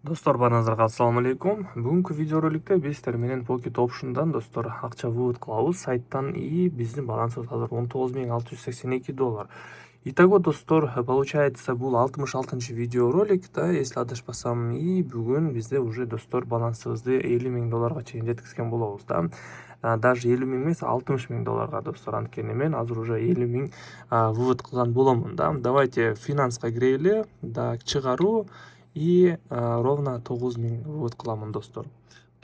Достор, баарыңыздарга ассалам алейкум. Бүгүнкү видеороликте биз сиздер менен Pocket Option'дан достор акча вывод кылабыз сайттан и биздин балансыбыз азыр $19,682. Итого достор, получается бул 66-нчы видеоролик да, если адашпасам, и бүгүн бизде уже достор балансыбызды $50,000 чейин жеткизген болобуз да. Даже 50 000 эмес, $60,000 достор, анткени мен азыр уже 50 000 вывод кылган боломун да. Давайте финанска кирели, да, чыгаруу. И ровно 9 000 вывод кыламын достор.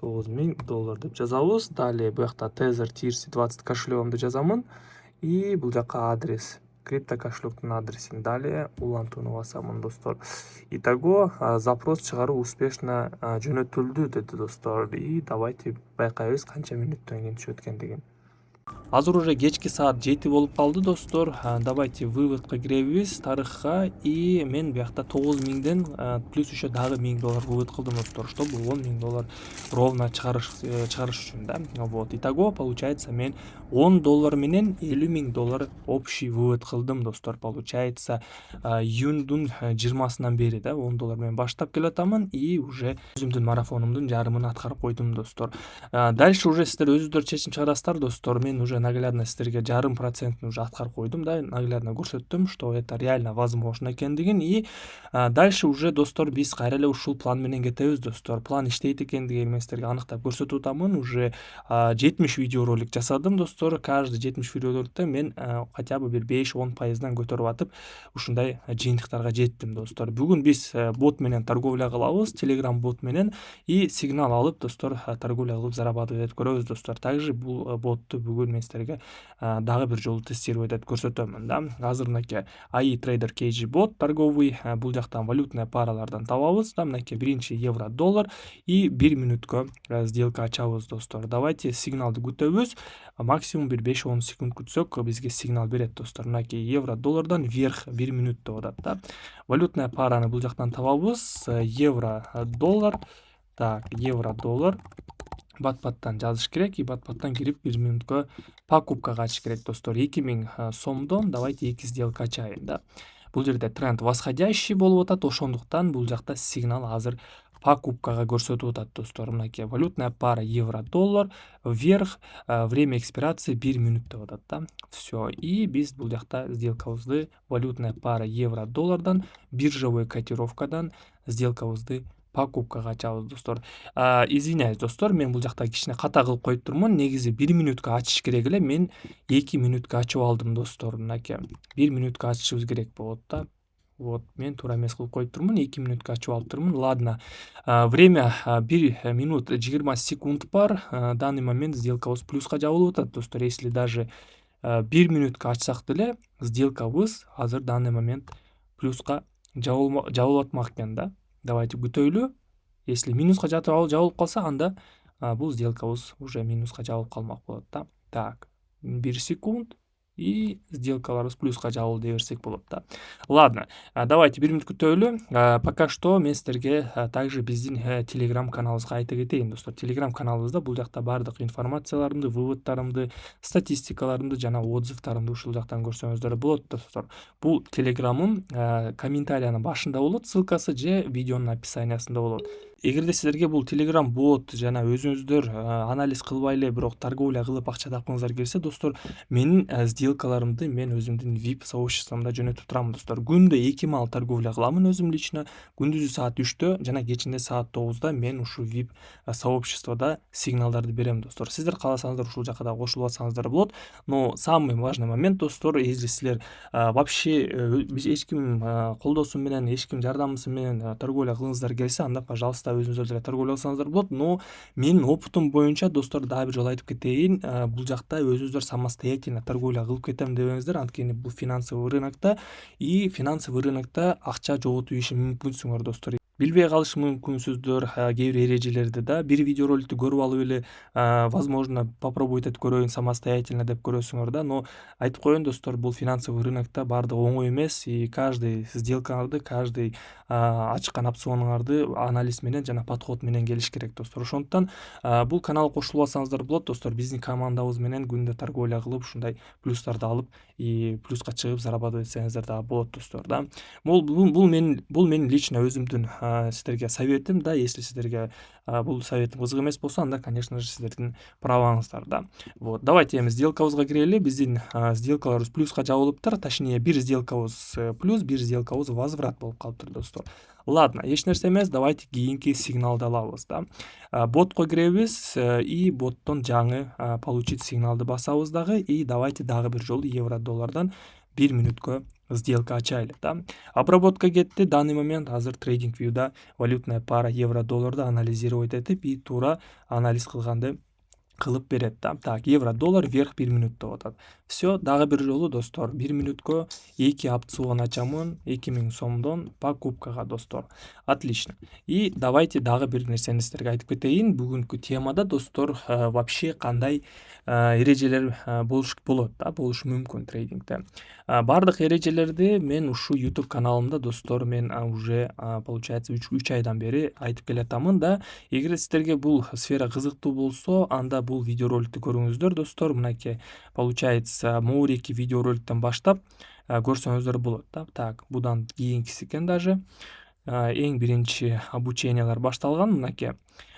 $9,000 деп жазабыз. Далее буякта Tether TRC20 кошелегимди жазамын. И бул жака адрес, крипто кошелектин адресин далее улантууну басамын достор. Итого запрос чыгаруу успешно жөнөтүлдү деди достор. И давайте байкайбыз канча мүнөттөн кийин түшөт экендигин. Азыр уже кечки саат 7 болуп калды достор. Давайте выводко киребиз тарыхка. И мен буякта 9 000ден плюс еще дагы $1000 вывод кылдым достор, чтобы $10,000 ровно чыгарыш үчүн да. Вот. Итого получается мен $10 менен $50,000 общий вывод кылдым достор. Получается июндун 20-сынан бери да $10 менен баштап келатамын и уже өзүмдүн марафонумдун жарымын аткарып койдум достор. Дальше уже сиздер өзүңүздөр чечим чыгарасыздар достор. Мен уже наглядно сиздерге жарым процентин уже аткарып койдум да, наглядно көрсөттүм, что это реально возможно экендигин. И дальше уже достор биз кайра эле ушул план менен кетебиз достор. План иштейт экендигин мен сиздерге аныктап көрсөтүп атамын. Уже 70 видеоролик жасадым достор. Каждый 70 видеороликте мен хотя бы бир 5-10%дан көтөрүп атып ушундай жыйынтыктарга жеттим достор. Бүгүн биз бот менен торговля кылабыз, Telegram бот менен, и сигнал алып достор торговля кылып зарабатывать этип көрөбүз достор. Также бул ботту бүгүн мен сиздерге дагы бир жолу тестировать этип көрсөтөмүн да. Азыр мынакей AI Trader KG бот торговый, бул жактан валютный паралардан табабыз да. Мынакей биринчи евро доллар и 1 мүнөткө сделка ачабыз достор. Давайте сигналды күтөбүз. Максимум бир 5-10 секунд күтсөк бизге сигнал берет достор. Мынакей евро доллардан вверх 1 мүнөт деп атат да. Валютная параны бул жактан табабыз. Евро доллар. Так, евро-доллар. Батпаттан жазыш керек, и батпаттан кирип 1 мүнөткө покупкага ачыш керек достор. 2000 сомдон давайте 2 сделка ачайын да. Бул жерде тренд восходящий болуп атат, ошондуктан бул жакта сигнал азыр покупкага көрсөтүп атат достор. Мынакей валютная пара евро-доллар вверх, время экспирации 1 мүнөт деп атат да. Все. И биз бул жакта сделкабызды валютная пара евро-доллардан биржевой котировкадан сделкабызды покупкага ачабыз достор. Извиняюсь достор, мен бул жакта кичине ката кылып коюп турмун. Негизи 1 мүнөткө ачыш керек эле, мен 2 мүнөткө ачып алдым достор. Мынакей 1 мүнөткө ачышыбыз керек болот да. Вот, мен туура эмес кылып коюп турмун, 2 мүнөткө ачып алып турмун. Ладно. Время 1 минут 20 секунд бар. Данный момент сделкабыз плюска жабылып атат достор. Если даже 1 мүнөткө ачсак деле, сделкабыз азыр данный момент плюска жабылып атмак экен да. Давайте күтөйлү. Если минуска жабылып калса, анда бул сделкабыз уже минуска жабылып калмак болот да. Так, 1 секунд. И сделкаларыбыз плюска жабылды дей берсек болот да. Ладно, давайте 1 мүнөт күтөйлү. Пока что мен сиздерге также биздин Telegram каналыбызга айта кетейин достор. Telegram каналыбызда бул жакта бардык информацияларымды, выводтарымды, статистикаларымды жана отзывтарымды ушул жактан көрсөңүздөр болот достор. Бул Telegram'ым комментариянын башында болот, ссылкасы же видеонун описаниясында болот. Эгерде сиздерге бул Telegram бот жана өзүңүздөр анализ кылбай эле бирок торговля кылып акча тапкыңыздар келсе достор, менин сделкаларымды мен өзүмдүн VIP сообществомдо жөнөтүп турам достор. Күндө 2 маал торговля кыламын өзүм лично. Күндүзү саат 3-тө жана кечинде саат 9-да мен ушу VIP сообществодо сигналдарды берем достор. Сиздер кааласаңыздар ушул жака да кошулуп алсаңыздар болот. Но самый важный момент достор, если силер вообще эч ким колдосу менен, эч ким жардамысы менен торговля кылгыңыздар келсе, анда пожалуйста өзүңүздөр деле торговля кылсаңыздар болот. Но менин опытым боюнча достор, дагы бир жолу айтып кетейин, бул жакта өзүңүздөр самостоятельно торговля кылып кетем дебеңиздер, анткени бул финансовый рынокто, и финансовый рынокто акча жоготуп ийиши мүмкүнсүңөр достор. Билбей калышы мүмкүнсүздөр кээ бир эрежелерди да. Бир видеороликтти көрүп алып эле возможно попробовать этип көрөйүн самостоятельно деп көрөсүңөр да. Но айтып коеюн достор, бул финансовый рынокто баардыгы оңой эмес, и каждый сделкаңарды, каждый ачкан опционуңарды анализ менен жана подход менен келиш керек достор. Ошондуктан бул каналга кошулуп алсаңыздар болот достор. Биздин командабыз менен күндө торговля кылып ушундай плюстарды алып и плюска чыгып зарабатывать этсеңиздер дагы болот достор да. Бул менин лично өзүмдүн сіздерге советім да, если сіздерге бұл советім қызық емес болса, анда, конечно же, сіздердің праваңыздар да. Вот, давайте эми сделкабызга кирели. Биздин сделкаларыбыз плюска жабылыптыр, точнее бир сделкабыз плюс, бир сделкабыз возврат болуп калыптыр достор. Ладно, эч нерсе эмес, давайте кийинки сигналды алабыз да. Ботко киребиз и боттон жаңы получить сигналды басабыз дагы, и давайте дагы бир жолу евро доллардан 1 минуткө сделка ачайлы да. Обработка кетти. Данный момент азыр трейдинг вьюда валютная пара евро долларды анализировать этип и туура анализ кылганды кылып берет да. Так, евро доллар вверх 1 минут деп атат. Все, дагы бир жолу достор, 1 минуткө 2 опцион ачамын 2000 сомдон покупкага достор. Отлично. И давайте дагы бир нерсени силерге айтып кетейин. Бүгүнкү темада достор вообще кандай эрежелер болот да, болушу мүмкүн трейдингде. Бардык эрежелерди мен ушу YouTube каналымда достор мен уже получается 3 айдан бери айтып келатамын да. Эгер силерге бул сфера кызыктуу болсо, анда бул видеороликтти көрүңүздөр достор. Мынакей получается моурeki видеороликтен баштап көрсөңүздөр болот да. Так, будан кийинкиси экен даже. Эң биринчи обучениялар башталган мынакей.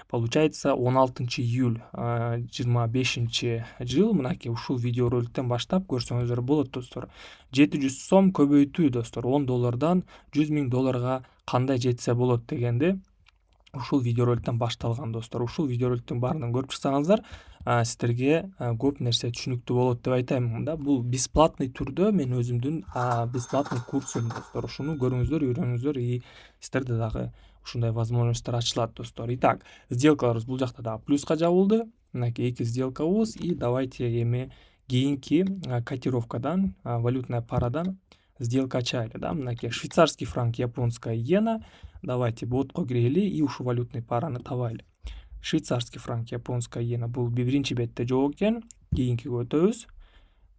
Получается 16 июль 25 жыл мынакей ушул видеороликтен баштап көрсөңүздөр болот достор. 700 сом көбөйтүү достор. 10 доллардан 100 000 долларга кандай жетсе болот дегенди ушул видеороликтен башталган достор. Ушул видеороликтин баарын көрүп чыксаңыздар, силерге көп нерсе түшүнүктүү болот деп айтайм да. Бул бесплатный түрдө мен өзүмдүн бесплатный курсум достор. Ушуну көрүңүздөр, үйрөнүңүздөр и силерде дагы ушундай возможностьтор ачылат достор. Итак, сделкаларыбыз бул жакта дагы плюска жабылды. Мынакей 2 сделкабыз, и давайте эми кийинки котировкадан, валютная парадан сделка ачайлы да. Мынакей швейцарский франк, японская иена. Давайте ботко кирели и ушу валютный параны табайлы. Швейцарский франк, японская иена бул биринчи бетте жок экен. Кийинкиге өтөбүз.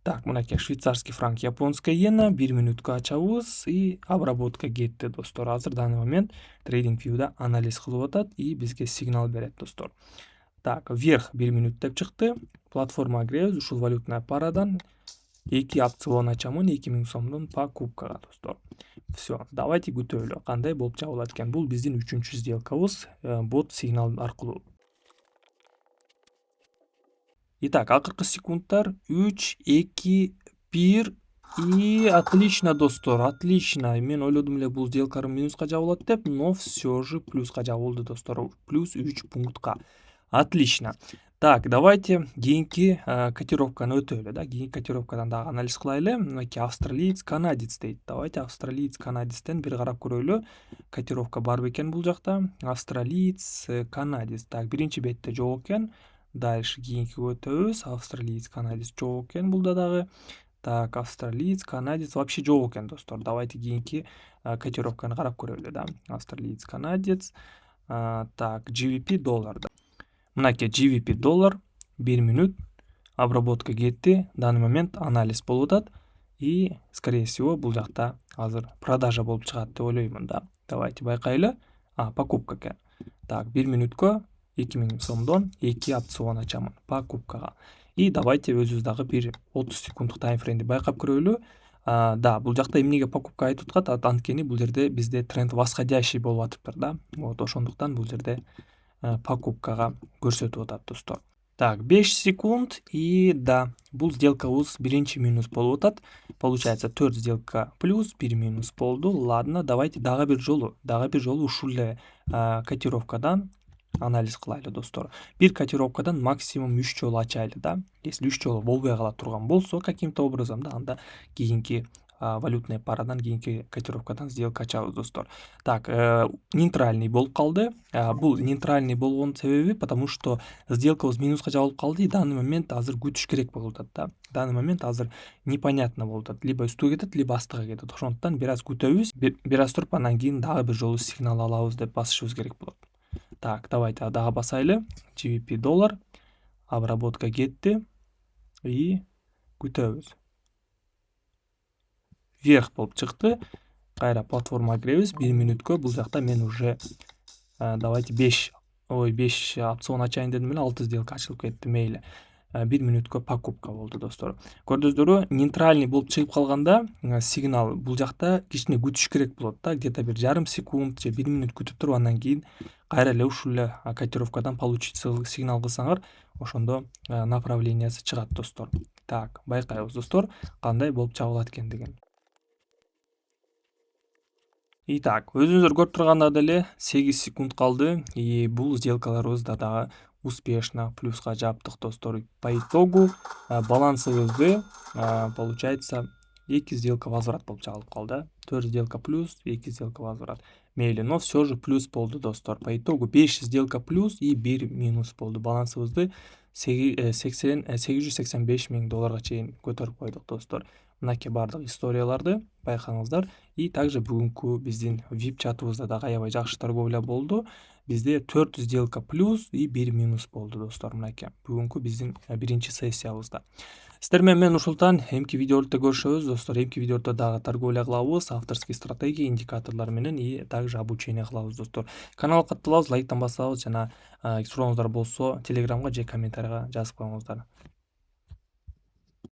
Так, мынакей швейцарский франк, японская иена 1 минутка ачабыз и обработка кетти достор. Азыр данный момент трейдинг вьюда анализ кылып атат и бизге сигнал берет достор. Так, вверх 1 минут деп чыкты. Платформага киребиз, ушул валютная парадан 2 опцион ачамын 2000 сомдон покупкага достор. Все, давайте күтөлү кандай болуп жабылат экен. Бул биздин 3-чү сделкабыз бот сигнал аркылуу. Итак, акыркы секундтар 3, 2, 1 и отлично достор, отлично. Мен ойлодум эле бул сделкаларым минуска жабылат деп, но все же плюска жабылды достор. Плюс 3 пунктка. Отлично. Так, давайте кийинки котировканы өтөлү да. Кийинки котировкадан дагы анализ кылайлы. Мынакей австралиец, канадец дейт. Давайте австралиец, канадецтен бир карап көрөлү. Котировка бар бекен бул жакта. Австралиец, канадец. Так, биринчи бетте жок экен. Дальше кийинкиге өтөбүз. Австралиец, канадец жок экен булда дагы. Так, австралиец, канадец вообще жок экен достор. Давайте кийинки котировканы карап көрөлү да. Австралиец, канадец. Так, GBP доллар. Мынакей GBP доллар 1 минут обработка кетти. Данный момент анализ болуп атат и скорее всего бул жакта азыр продажа болуп чыгат деп ойлоймун да. Давайте байкайлы. Покупка экен. Так, 1 минуткө 2000 сомдон 2 опцион ачамын покупкага. И давайте өзүбүз дагы бир 30 секунддук таймфреймди байкап көрөлү. Да, бул жакта эмнеге покупка айтып аткат? Анткени бул жерде бизде тренд восходящий болуп атыптыр да. Вот ошондуктан бул жерде покупкага көрсөтүп атат достор. Так, 5 секунд и да, бул сделкабыз биринчи минус болуп атат. Получается 4 сделка плюс, 1 минус болду. Ладно, давайте дагы бир жолу ушул эле котировкадан анализ кылайлы достор. Бир котировкадан максимум 3 жолу ачайлы да. Если 3 жолу болбой кала турган болсо каким-то образом да, анда кийинки валютная парадан кийинки котировкадан сделка ачабыз достор. Так, нейтральный болуп калды. Бул нейтральный болгон себеби потому что сделкабыз минуска жабылып калды и данный момент азыр күтүш керек болуп атат да. Данный момент азыр непонятно болуп атат. Либо үстүгө кетет, либо астыга кетет. Ошондуктан бир аз күтөбүз. Бир аз туруп андан кийин дагы бир жолу сигнал алабыз деп басышыбыз керек болот. Так, давайте дагы басайлы. GBP доллар обработка кетти и күтөбүз. Вверх болуп чыкты. Кайра платформага киребиз. 1 минуткө бул жакта мен уже давайте 5 опцион ачайын дедим эле, 6 сделка ачылып кетти, мейли. 1 мүнөткө покупка болду достор. Көрдүңүздөрбү, нейтральный болуп чыгып калганда сигнал бул жакта кичине күтүш керек болот да, где-то бир жарым секунд же 1 мүнөт күтүп туруп андан кийин кайра эле ушул эле котировкадан получить сигнал кылсаңар, ошондо направлениясы чыгат достор. Так, байкайбыз достор, кандай болуп чабылат экендигин. Итак, өзүңүздөр көрүп тургандарды эле 8 секунд калды и бул сделкаларыбызды дагы успешно плюска жаптык достор. По итогу балансыбызды получается 2 сделка возврат болуп чыгылып калды. 4 сделка плюс, 2 сделка возврат. Мейли, но все же плюс болду достор. По итогу 5 сделка плюс и 1 минус болду. Балансыбызды 885 миң долларга чейин көтөрүп койдук достор. Мынакей бардык историяларды байкаңыздар. И также бүгүнкү биздин VIP чатыбызда дагы аябай жакшы торговля болду. Бизде 4 сделка плюс и 1 минус болду достор. Мынакей бүгүнкү биздин биринчи сессиябызда. Сиздер менен мен Ушултан, эмки видеолордо көрүшөбүз достор. Эмки видеолордо дагы торговля кылабыз, авторский стратегия, индикаторлор менен и также обучение кылабыз достор. Каналга катталабыз, лайктан басабыз жана сурооңуздар болсо Телеграмга же комментарийга жазып коюңуздар.